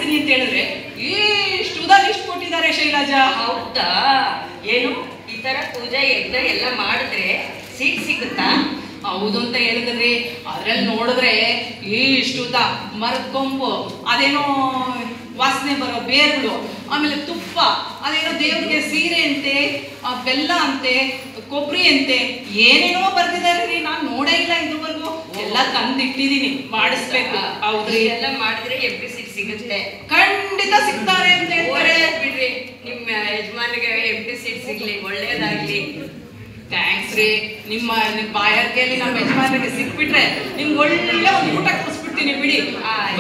ಮಾಡಿಸ್ತೀನಿ ಅಂತ ಹೇಳಿದ್ರೆ ಇಷ್ಟು ಲಿಸ್ಟ್ ಕೊಟ್ಟಿದ್ದಾರೆ ಶೈಲಜಾ. ಹೌದಾ? ಏನು ಈ ತರ ಪೂಜೆ ಯಜ್ಞ ಎಲ್ಲ ಮಾಡಿದ್ರೆ ಸೀಟ್ ಸಿಗುತ್ತಾ? ಹೌದು ಅಂತ ಹೇಳಿದ್ರಿ. ಅದ್ರಲ್ಲಿ ನೋಡಿದ್ರೆ ಇಷ್ಟು ಮರದ ಕೊಂಬು, ಅದೇನೋ ವಾಸನೆ ಬರೋ ಬೇರುಗಳು, ಆಮೇಲೆ ತುಪ್ಪ, ಅದೇನೋ ದೇವ್ರಿಗೆ ಸೀರೆ ಅಂತೆ, ಬೆಲ್ಲ ಅಂತೆ, ಕೊಬ್ಬರಿ ಅಂತೆ, ಏನೇನೋ ಬರ್ತಿದ್ದಾರೆ ರೀ. ನಾನು ನೋಡೇ ಇಲ್ಲ ಇದುವರೆಗೂ. ಎಲ್ಲ ತಂದಿಟ್ಟಿದೀನಿ, ಮಾಡಿಸ್ಬೇಕು. ಹೌದ್ರಿ, ಎಲ್ಲ ಮಾಡಿದ್ರೆ MP ಸೀಟ್ ಸಿಗುತ್ತೆ. ಖಂಡಿತ ಸಿಗ್ತಾರೆ ಅಂತ ಹೇಳ್ತಾರೆ. ಬಿಡ್ರಿ, ನಿಮ್ಮ ಯಜಮಾನಿಗೆ MP ಸೀಟ್ ಸಿಗ್ಲಿ, ಒಳ್ಳೇದಾಗ್ಲಿ. ಥ್ಯಾಂಕ್ಸ್ ರೀ. ನಿಮ್ಮ ಬಾಯಾರಿಕೆಯಲ್ಲಿ ನಮ್ಮ ಯಜಮಾನರಿಗೆ ಸಿಕ್ಬಿಟ್ರೆ ನಿಮ್ಗೆ ಒಳ್ಳೆ ಒಂದು ಊಟ ಕೊಡಿಸ್ಬಿಡ್ತೀನಿ ಬಿಡಿ.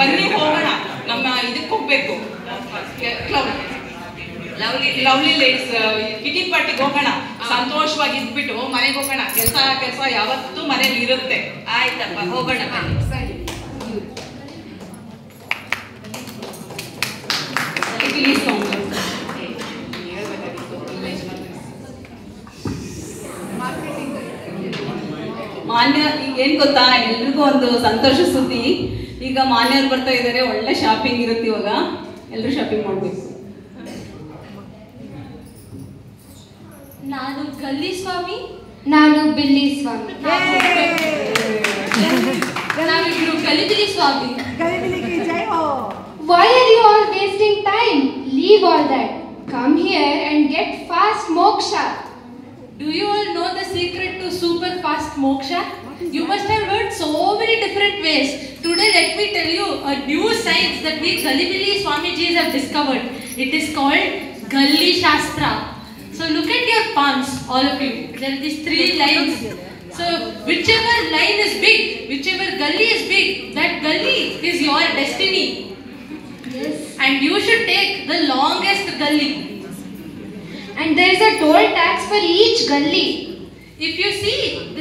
ಬನ್ನಿ ಹೋಗೋಣ, ನಮ್ಮ ಇದಕ್ಕೆ ಹೋಗ್ಬೇಕು, ಲವ್ಲಿ ಲೇಡ್ಸ್ ಕಿಟಿ ಪಾರ್ಟಿಗೆ ಹೋಗೋಣ. ಸಂತೋಷವಾಗಿ ಇದ್ಬಿಟ್ಟು ಮನೆಗೆ ಹೋಗೋಣ. ಕೆಲಸ ಯಾವತ್ತೂ ಮನೇಲಿ ಇರುತ್ತೆ. ಆಯ್ತಪ್ಪ, ಹೋಗೋಣ ಬನ್ನಿ. ಮಾನ್ಯ ಏನ್ ಗೊತ್ತಾ, ಎಲ್ರಿಗೂ ಒಂದು ಸಂತೋಷ ಸುದ್ದಿ. ಈಗ ಮಾನ್ಯರು ಬರ್ತಾ ಇದ್ದಾರೆ, ಒಳ್ಳೆ ಶಾಪಿಂಗ್ ಇರುತ್ತೆ ಇವಾಗ. ಎಲ್ಲರೂ ಶಾಪಿಂಗ್ ಮಾಡ್ಬೇಕು. ನಾನು ಗಲ್ಲಿ ಸ್ವಾಮಿ, ನಾನು ಬಿಲ್ಲಿ ಸ್ವಾಮಿ. ನಾವಿಬ್ರು ಗಲಿಬಿಲಿ ಸ್ವಾಮಿ. Why are you all wasting time? Leave all that. Come here and get fast moksha. Do you all know the secret to super fast moksha? You must have heard so many different ways. Today let me tell you a new science that we Galibili Swamijis have discovered. It is called Galli Shastra. So look at your palms, all of you. There are these 3 lines. So whichever line is big, whichever gully is big, that gully is your destiny. Yes. And you should take the longest gully. And there is a toll tax for each gully. If you see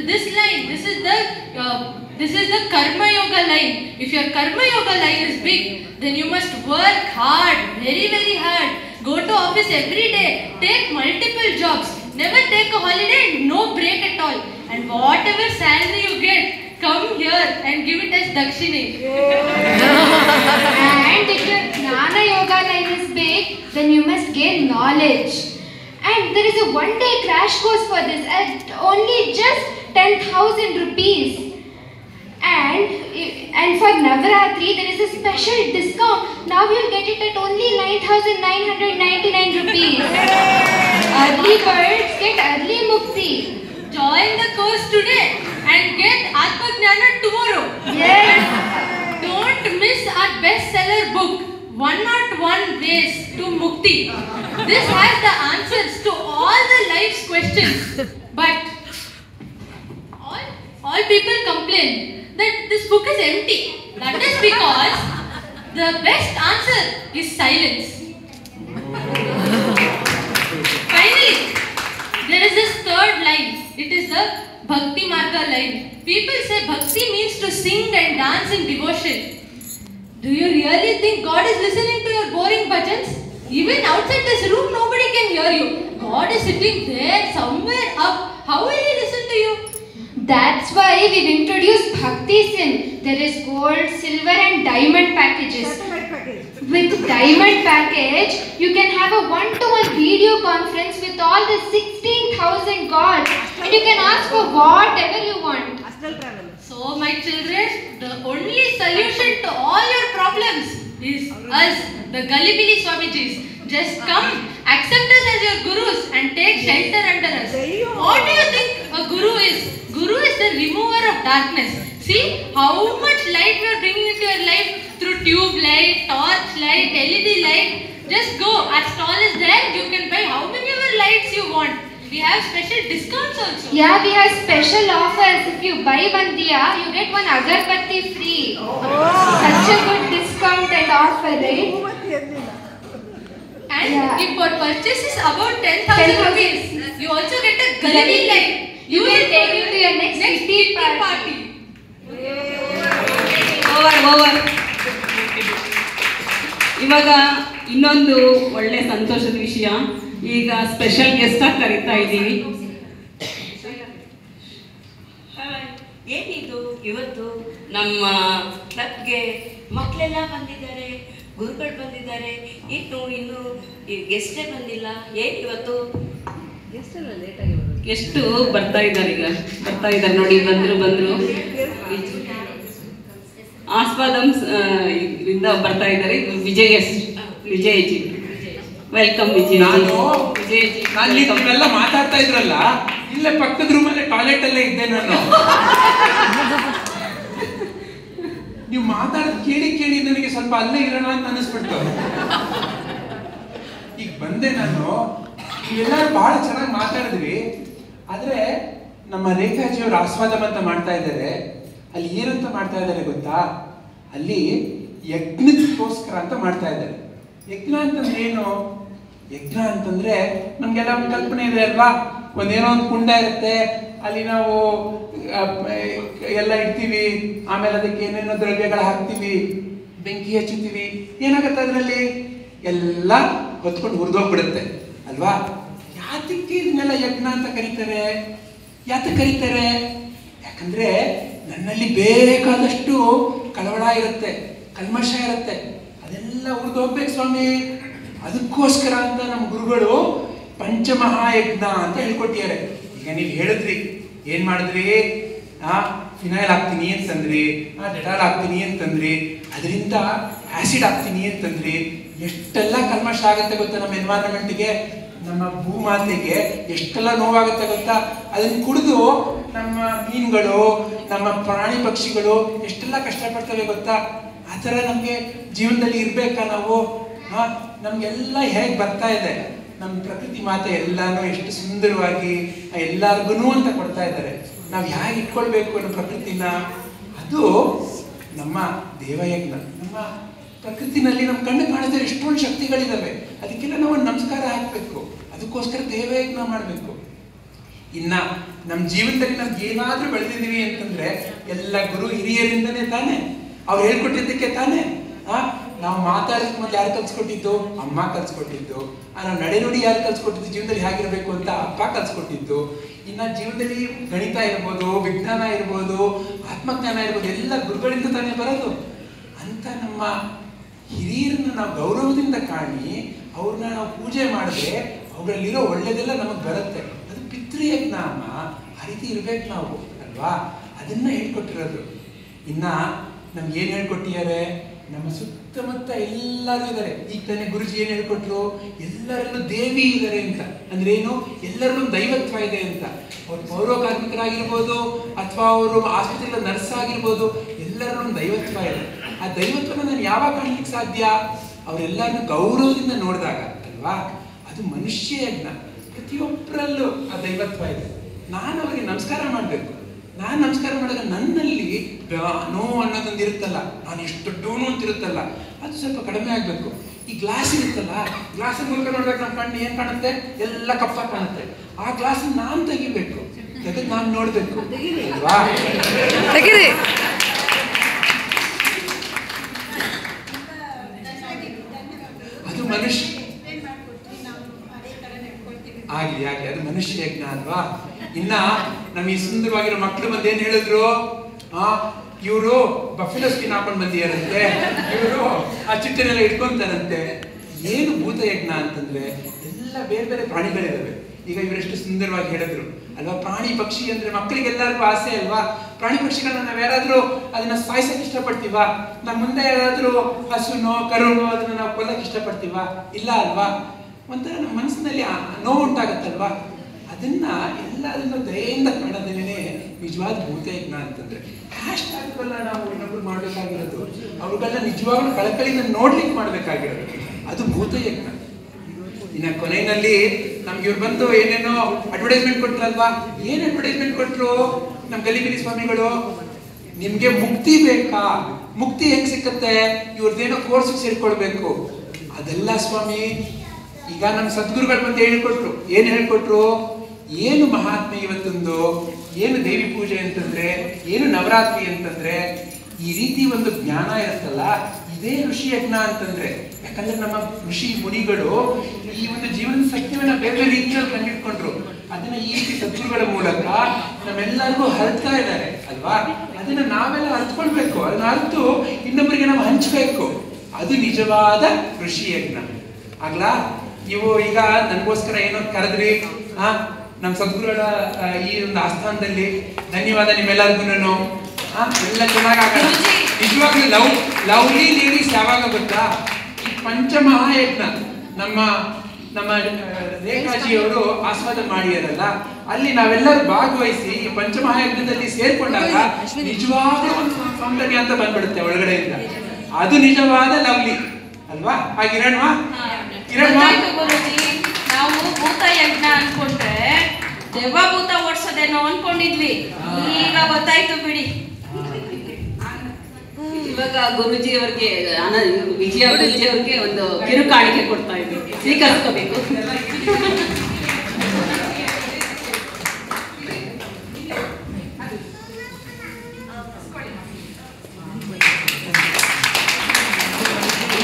this line, this is the Karma Yoga line. If your Karma Yoga line is big, then you must work hard, very very hard. Go to office every day, take multiple jobs, never take a holiday, no break at all. And whatever salary you get, come here and give it as dakshine. And if your Jnana Yoga line is big, then you must gain knowledge. And there is a 1-day crash course for this at only just 10,000 rupees. And for Navaratri, there is a special discount. Now you'll get it at only 9,999 rupees. Early birds get early mukti. Join the course today and get Atma Jnana tomorrow. Yes. Don't miss our bestseller book, 101 Ways to Mukti. This has the answers to all the life's questions. But all people complain that this book is empty. That is because the best answer is silence. Finally, there is this 3rd line. It is the Bhakti Marga line. People say Bhakti means to sing and dance in devotion. Do you really think God is listening to your boring bhajans? Even outside this room, nobody can hear you. God is sitting there somewhere up. How will He listen to you? That's why we've introduced Bhakti Sin. There is gold, silver and diamond packages. With diamond package, you can have a 1-to-1 video conference with all the 16,000 gods. And you can ask for whatever you want. So my children, the only solution to all your problems is us, the Galibili Swamijis. Just come, accept us as your gurus and take shelter under us. What do you think a guru is? Guru is the remover of darkness. See how much light we are bringing into your life through tube light, torch light, LED light. Just go, our stall is there, you can buy how many ever lights you want. We have special discounts also. Yeah, we have special offers. If you buy one diya, you get one agarbatti free. Such a good discount and offer, right? And Yeah. if your purchase is about 10,000 rupees, you also get a Galibili light. You can take it to your next kitty party. Over. ಇವಾಗ ಇನ್ನೊಂದು ಒಳ್ಳೆ ಸಂತೋಷದ ವಿಷಯ. ಈಗ special guest ಆಗಿ ಕರೀತಾ ಇದ್ದೀವಿ. ಏನಿದು ಇವತ್ತು ನಮ್ಮ ಕ್ಲಬ್ಗೆ ಮಕ್ಕಳೆಲ್ಲ ಬಂದಿದ್ದಾರೆ. ಗುರುಗಳು ಬಂದಿದ್ದಾರೆ, ಇನ್ನು ಗೆಸ್ಟೇ ಬಂದಿಲ್ಲ, ಏನು ಇವತ್ತು ಎಷ್ಟು ಬರ್ತಾ ಇದ್ದಾರೆ, ಈಗ ಬರ್ತಾ ಇದ್ದಾರೆ ನೋಡಿ, ಬಂದ್ರು ಆಸ್ವಾದಂ ಇಂದ ಬರ್ತಾ ಇದ್ದಾರೆ. Vijay G welcome. ನೀವೆಲ್ಲ ಮಾತಾಡ್ತಾ ಇದ್ರಲ್ಲ, ಇಲ್ಲೇ ಪಕ್ಕದ ರೂಮಲ್ಲೇ ಟಾಯ್ಲೆಟ್ ಅಲ್ಲೇ ಇದ್ದೆ ನಾನು. ನೀವು ಮಾತಾಡೋದು ಕೇಳಿ ನನಗೆ ಸ್ವಲ್ಪ ಅಲ್ಲೇ ಇರೋಣ ಅಂತ ಅನಿಸ್ಬಿಡ್ತು. ಈಗ ಬಂದೆ ನಾನು. ನೀವೆಲ್ಲರೂ ಬಹಳ ಚೆನ್ನಾಗಿ ಮಾತಾಡಿದ್ವಿ. ಆದ್ರೆ ನಮ್ಮ ರೇಖಾಜಿಯವರು ಆಸ್ವಾದಂ ಅಂತ ಮಾಡ್ತಾ ಇದ್ದಾರೆ. ಅಲ್ಲಿ ಏನಂತ ಮಾಡ್ತಾ ಇದ್ದಾರೆ ಗೊತ್ತಾ? ಅಲ್ಲಿ ಯಜ್ಞಕ್ಕೋಸ್ಕರ ಅಂತ ಮಾಡ್ತಾ ಇದ್ದಾರೆ. ಯಜ್ಞ ಅಂತಂದ್ರೆ ಏನು? ಯಜ್ಞ ಅಂತಂದ್ರೆ ನಮ್ಗೆಲ್ಲ ಒಂದು ಕಲ್ಪನೆ ಇದೆ ಅಲ್ವಾ? ಒಂದೇನೋ ಒಂದು ಕುಂಡ ಇರುತ್ತೆ, ಅಲ್ಲಿ ನಾವು ಎಲ್ಲ ಇಡ್ತೀವಿ, ಆಮೇಲೆ ಅದಕ್ಕೆ ಏನೇನೋ ದ್ರವ್ಯಗಳು ಹಾಕ್ತೀವಿ, ಬೆಂಕಿ ಹಚ್ಚುತ್ತೀವಿ. ಏನಾಗುತ್ತೆ ಅದರಲ್ಲಿ? ಎಲ್ಲ ಹೊತ್ಕೊಂಡು ಹುರಿದೋಗ್ಬಿಡುತ್ತೆ ಅಲ್ವಾ? ಯಾತಕ್ಕೆ ಇದನ್ನೆಲ್ಲ ಯಜ್ಞ ಅಂತ ಕರೀತಾರೆ? ಯಾತಕ್ಕೆ ಕರೀತಾರೆ? ಯಾಕಂದ್ರೆ ನನ್ನಲ್ಲಿ ಬೇಕಾದಷ್ಟು ಕಳವಳ ಇರುತ್ತೆ, ಕಲ್ಮಶ ಇರುತ್ತೆ, ಅದೆಲ್ಲ ಹುರಿದೋಗ್ಬೇಕು ಸ್ವಾಮಿ. ಅದಕ್ಕೋಸ್ಕರ ಅಂತ ನಮ್ಮ ಗುರುಗಳು ಪಂಚಮಹಾಯಜ್ಞ ಅಂತ ಹೇಳ್ಕೊಟ್ಟಿದ್ದಾರೆ. ಈಗ ನೀವು ಹೇಳಿದ್ರಿ, ಏನ್ ಮಾಡಿದ್ರಿ? ಫಿನೈಲ್ ಹಾಕ್ತೀನಿ ಅಂತಂದ್ರಿ, ಡೆಟಾಲ್ ಹಾಕ್ತೀನಿ ಅಂತಂದ್ರಿ, ಅದರಿಂದ ಆಸಿಡ್ ಹಾಕ್ತೀನಿ ಅಂತಂದ್ರಿ. ಎಷ್ಟೆಲ್ಲ ಕಲ್ಮಶ ಆಗುತ್ತೆ ಗೊತ್ತಾ ನಮ್ಮ ಎನ್ವೈರನ್ಮೆಂಟ್ಗೆ, ನಮ್ಮ ಭೂಮಾತೆಗೆ ಎಷ್ಟೆಲ್ಲ ನೋವಾಗುತ್ತೆ ಗೊತ್ತಾ? ಅದನ್ನ ಕುಡಿದು ನಮ್ಮ ಮೀನುಗಳು, ನಮ್ಮ ಪ್ರಾಣಿ ಪಕ್ಷಿಗಳು ಎಷ್ಟೆಲ್ಲ ಕಷ್ಟಪಡ್ತವೆ ಗೊತ್ತಾ? ಆ ಥರ ನಮಗೆ ಜೀವನದಲ್ಲಿ ಇರ್ಬೇಕಾ ನಾವು? ನಮ್ಗೆಲ್ಲ ಹೇಗೆ ಬರ್ತಾ ಇದೆ, ನಮ್ಮ ಪ್ರಕೃತಿ ಮಾತೆ ಎಲ್ಲಾನು ಎಷ್ಟು ಸುಂದರವಾಗಿ ಎಲ್ಲಾರ್ಗು ಅಂತ ಕೊಡ್ತಾ ಇದ್ದಾರೆ. ನಾವು ಹೇಗೆ ಇಟ್ಕೊಳ್ಬೇಕು ನಮ್ಮ ಪ್ರಕೃತಿನ, ಅದು ನಮ್ಮ ದೇವಯಜ್ಞ. ನಮ್ಮ ಪ್ರಕೃತಿನಲ್ಲಿ ನಮ್ಮ ಕಣ್ಣು ಕಾಣಿದ್ರೆ ಎಷ್ಟೊಂದು ಶಕ್ತಿಗಳಿದಾವೆ, ಅದಕ್ಕೆಲ್ಲ ನಾವು ನಮಸ್ಕಾರ ಹಾಕ್ಬೇಕು. ಅದಕ್ಕೋಸ್ಕರ ದೇವಯಜ್ಞ ಮಾಡಬೇಕು. ಇನ್ನ ನಮ್ಮ ಜೀವನದಲ್ಲಿ ನಮ್ಗೆ ಏನಾದ್ರೂ ಬೆಳೆದಿದ್ದೀವಿ ಅಂತಂದ್ರೆ ಎಲ್ಲ ಗುರು ಹಿರಿಯರಿಂದನೇ ತಾನೆ, ಅವ್ರು ಹೇಳ್ಕೊಟ್ಟಿದ್ದಕ್ಕೆ ತಾನೆ. ನಾವು ಮಾತಾಡೋದಕ್ಕೆ ಮೊದಲು ಯಾರು ಕಲ್ಸ್ಕೊಟ್ಟಿದ್ದು? ಅಮ್ಮ ಕಲ್ಸ್ಕೊಟ್ಟಿದ್ದು. ನಾವು ನಡೆ ನುಡಿ ಯಾರು ಕಲ್ಸ್ಕೊಟ್ಟಿದ್ದು? ಜೀವನದಲ್ಲಿ ಹೇಗಿರ್ಬೇಕು ಅಂತ ಅಪ್ಪ ಕಲ್ಸ್ಕೊಟ್ಟಿದ್ದು. ಇನ್ನ ಜೀವನದಲ್ಲಿ ಗಣಿತ ಇರ್ಬೋದು, ವಿಜ್ಞಾನ ಇರ್ಬೋದು, ಆತ್ಮಜ್ಞಾನ ಇರ್ಬೋದು, ಎಲ್ಲ ಗುರುಗಳಿಂದ ತಾನೇ ಬರೋದು. ಅಂತ ನಮ್ಮ ಹಿರಿಯರನ್ನ ನಾವು ಗೌರವದಿಂದ ಕಾಣಿ, ಅವ್ರನ್ನ ನಾವು ಪೂಜೆ ಮಾಡಿದ್ರೆ ಅವುಗಳಲ್ಲಿರೋ ಒಳ್ಳೇದೆಲ್ಲ ನಮಗೆ ಬರುತ್ತೆ. ಅದು ಪಿತೃಯಜ್ಞ ಅಮ್ಮ. ಆ ರೀತಿ ಇರ್ಬೇಕು ನಾವು ಅಲ್ವಾ? ಅದನ್ನ ಹೇಳ್ಕೊಟ್ಟಿರೋದು. ಇನ್ನ ನಮ್ಗೆ ಏನ್ ಹೇಳ್ಕೊಟ್ಟಿದ್ದಾರೆ? ನಮ್ಮ ಸುತ್ತಮುತ್ತ ಎಲ್ಲರೂ ಇದ್ದಾರೆ. ಈಗ ತಾನೇ ಗುರುಜಿ ಏನ್ ಹೇಳ್ಕೊಟ್ರು? ಎಲ್ಲರಲ್ಲೂ ದೇವಿ ಇದ್ದಾರೆ ಅಂತ. ಅಂದ್ರೆ ಏನು? ಎಲ್ಲರಲ್ಲೂ ದೈವತ್ವ ಇದೆ ಅಂತ. ಅವ್ರು ಪೌರ ಕಾರ್ಮಿಕರಾಗಿರ್ಬೋದು, ಅಥವಾ ಅವರು ಆಸ್ಪತ್ರೆಯಲ್ಲಿ ನರ್ಸ್ ಆಗಿರ್ಬೋದು, ಎಲ್ಲರಲ್ಲೂ ದೈವತ್ವ ಇದೆ. ಆ ದೈವತ್ವನ ನಾನು ಯಾವಾಗ ಕಾಣ್ಲಿಕ್ಕೆ ಸಾಧ್ಯ? ಅವರೆಲ್ಲರನ್ನು ಗೌರವದಿಂದ ನೋಡಿದಾಗ ಅಲ್ವಾ? ಅದು ಮನುಷ್ಯ ಯಜ್ಞ. ಪ್ರತಿಯೊಬ್ಬರಲ್ಲೂ ಆ ದೈವತ್ವ ಇದೆ. ನಾನು ಅವರಿಗೆ ನಮಸ್ಕಾರ ಮಾಡಬೇಕು. ನಾನು ನಮಸ್ಕಾರ ಮಾಡಿದಾಗ ನನ್ನಲ್ಲಿ ನೋವು ಅನ್ನೋದೊಂದು ಇರುತ್ತಲ್ಲ, ನಾನು ಎಷ್ಟು ದೊಡ್ಡವನು ಅಂತ ಇರುತ್ತಲ್ಲ, ಅದು ಸ್ವಲ್ಪ ಕಡಿಮೆ ಆಗಬೇಕು. ಈ ಗ್ಲಾಸ್ ಇರುತ್ತಲ್ಲ, ಗ್ಲಾಸ್ ಮೂಲಕ ನೋಡ್ಬೇಕು, ನಮ್ಮ ಕಣ್ಣು ಏನ್ ಕಾಣುತ್ತೆ? ಎಲ್ಲ ಕಪ್ಪ ಕಾಣುತ್ತೆ. ಆ ಗ್ಲಾಸ್ ನಾನು ತೆಗಿಬೇಕು, ತೆಗೆದು ನಾನು ನೋಡ್ಬೇಕು ಅಲ್ವಾ? ಅದು ಮನುಷ್ಯ ಆಗ್ಲಿ ಅದು ಮನುಷ್ಯ ಯಜ್ಞ ಅಲ್ವಾ? ಇನ್ನ ನಮ್ ಈ ಸುಂದರವಾಗಿರೋ ಮಕ್ಕಳು ಬಂದು ಏನ್ ಹೇಳಿದ್ರು? ಇವರು ಬಫೆಲೋ ಸ್ಕಿನ್ ಹಾಕೊಂಡು ಬಂದಿಯಾರಂತೆ, ಇವರು ಆ ಚಿಟ್ಟನೆಲ್ಲ ಇಟ್ಕೊಂತಾರಂತೆ. ಏನು ಭೂತ ಯಜ್ಞ ಅಂತಂದ್ರೆ ಎಲ್ಲ ಬೇರೆ ಬೇರೆ ಪ್ರಾಣಿಗಳಿದಾವೆ. ಈಗ ಇವರೆಷ್ಟು ಸುಂದರವಾಗಿ ಹೇಳಿದ್ರು ಅಲ್ವಾ? ಪ್ರಾಣಿ ಪಕ್ಷಿ ಅಂದ್ರೆ ಮಕ್ಕಳಿಗೆಲ್ಲರಿಗೂ ಆಸೆ ಅಲ್ವಾ? ಪ್ರಾಣಿ ಪಕ್ಷಿಗಳನ್ನ ನಾವ್ ಯಾರಾದ್ರೂ ಅದನ್ನ ಸಾಯಿಸಕ್ ಇಷ್ಟಪಡ್ತೀವ? ನಮ್ಮ ಮುಂದೆ ಯಾರಾದ್ರೂ ಹಸುನೋ ಕರುನೋ ಅದನ್ನ ನಾವು ಕೊಲ್ಲಕ್ ಇಷ್ಟಪಡ್ತೀವ? ಇಲ್ಲ ಅಲ್ವಾ? ಒಂಥರ ನಮ್ಮ ಮನಸ್ಸಿನಲ್ಲಿ ನೋವು ಉಂಟಾಗತ್ತಲ್ವಾ? ಅದನ್ನ ಎಲ್ಲದನ್ನು ದಯೆಯಿಂದ ಕಾಣೋದೇನೆ ನಿಜವಾದ ಭೂತಯಜ್ಞ ಅಂತಂದ್ರೆ. ಹ್ಯಾಶ್ಟ್ಯಾಗ್ಗಳನ್ನ ನಾವು ಇನ್ನೊಬ್ರು ಮಾಡ್ಬೇಕಾಗಿರೋದು, ಅವುಗಳನ್ನ ನಿಜವಾಗ್ಲೂ ಕಳಕಳಿಯಿಂದ ನೋಡ್ಲಿಕ್ಕೆ ಮಾಡ್ಬೇಕಾಗಿರೋದು, ಅದು ಭೂತಯಜ್ಞ. ಇನ್ನ ಕೊನೆಯಲ್ಲಿ ನಮ್ಗೆ ಇವ್ರು ಬಂದು ಏನೇನೋ ಅಡ್ವರ್ಟೈಸ್ಮೆಂಟ್ ಕೊಟ್ರಲ್ವಾ? ಏನ್ ಅಡ್ವರ್ಟೈಸ್ಮೆಂಟ್ ಕೊಟ್ರು ನಮ್ ಗಲಿಬಿಲಿ ಸ್ವಾಮಿಗಳು? ನಿಮ್ಗೆ ಮುಕ್ತಿ ಬೇಕಾ? ಮುಕ್ತಿ ಹೆಂಗ್ ಸಿಕ್ಕತ್ತೆ? ಇವ್ರದ್ದೇನೋ ಕೋರ್ಸ್ ಸೇರ್ಕೊಳ್ಬೇಕು. ಅದೆಲ್ಲ ಸ್ವಾಮಿ. ಈಗ ನಮ್ಮ ಸದ್ಗುರುಗಳು ಬಂದು ಹೇಳ್ಕೊಟ್ರು. ಏನ್ ಹೇಳ್ಕೊಟ್ರು? ಏನು ಮಹಾತ್ಮೆ ಇವತ್ತೊಂದು, ಏನು ದೇವಿ ಪೂಜೆ ಅಂತಂದ್ರೆ, ಏನು ನವರಾತ್ರಿ ಅಂತಂದ್ರೆ, ಈ ರೀತಿ ಒಂದು ಜ್ಞಾನ ಇರುತ್ತಲ್ಲ, ಇದೇ ಋಷಿ ಯಜ್ಞ ಅಂತಂದ್ರೆ. ಯಾಕಂದ್ರೆ ನಮ್ಮ ಋಷಿ ಮುನಿಗಳು ಈ ಒಂದು ಜೀವನದ ಸತ್ಯವನ್ನ ಬೇರೆ ಬೇರೆ ರೀತಿಯಲ್ಲಿ ಕಂಡಿಡ್ಕೊಂಡ್ರು. ಅದನ್ನ ಈ ರೀತಿ ಸದ್ಗುರುಗಳ ಮೂಲಕ ನಮ್ಮೆಲ್ಲರಿಗೂ ಹರಡ್ತಾ ಇದ್ದಾರೆ ಅಲ್ವಾ? ಅದನ್ನ ನಾವೆಲ್ಲ ಅರ್ಥಕೊಳ್ಬೇಕು. ಅದನ್ನ ಅರ್ತು ಇನ್ನೊಬ್ಬರಿಗೆ ನಾವು ಹಂಚ್ಬೇಕು. ಅದು ನಿಜವಾದ ಋಷಿ ಯಜ್ಞ ಆಗ್ಲಾ. ನೀವು ಈಗ ನನಗೋಸ್ಕರ ಏನೋ ಕರೆದ್ರಿ, ನಮ್ಮ ಸದ್ಗುರುಗಳ ಈ ಒಂದು ಆಸ್ಥಾನದಲ್ಲಿ ಧನ್ಯವಾದ ನಿಮ್ಮೆಲ್ಲರಿಗೂ. ಎಲ್ಲ ಚೆನ್ನಾಗಾಗಲ್ಲ. ನಿಜವಾಗ್ಲೂ ಲವ್ಲಿ ಲೇಡೀಸ್ ಯಾವಾಗ ಗೊತ್ತಾ, ಈ ಪಂಚಮಹಾಯಜ್ಞ ನಮ್ಮ ನಮ್ಮ ರೇಖಾಜಿಯವರು ಆಸ್ವಾದ ಮಾಡಿಯರಲ್ಲ, ಅಲ್ಲಿ ನಾವೆಲ್ಲರೂ ಭಾಗವಹಿಸಿ ಈ ಪಂಚಮಹಾಯಜ್ಞದಲ್ಲಿ ಸೇರ್ಕೊಂಡಾಗ ನಿಜವಾದ ಒಂದು ಸೌಂದರ್ಯ ಅಂತ ಬಂದ್ಬಿಡುತ್ತೆ ಒಳಗಡೆಯಿಂದ. ಅದು ನಿಜವಾದ ಲವ್ಲಿ ಅಲ್ವಾ? ಕಿರಣ್ವಾ ಗೊತ್ತಾಯ್ತು ಗುರುಜಿ. ನಾವು ಭೂತ ಯಜ್ಞ ಅನ್ಕೊಂಡ್ರೆ ದೆವ್ವ ಭೂತ ಓಡಿಸೋದೇನೋ ಅನ್ಕೊಂಡಿದ್ವಿ, ಈಗ ಗೊತ್ತಾಯ್ತು ಬಿಡಿ. ಇವಾಗ ಗುರುಜಿ ಅವ್ರಿಗೆ ವಿಜಯ ಗುರುಜಿ ಅವ್ರಿಗೆ ಒಂದು ಕಿರುಕಾಣಿಕೆ ಕೊಡ್ತಾ ಇದ್ದೀವಿ, ಸ್ವೀಕರಿಸ್ಕೋಬೇಕು.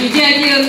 ವಿಜಯಜಿ ಅವರು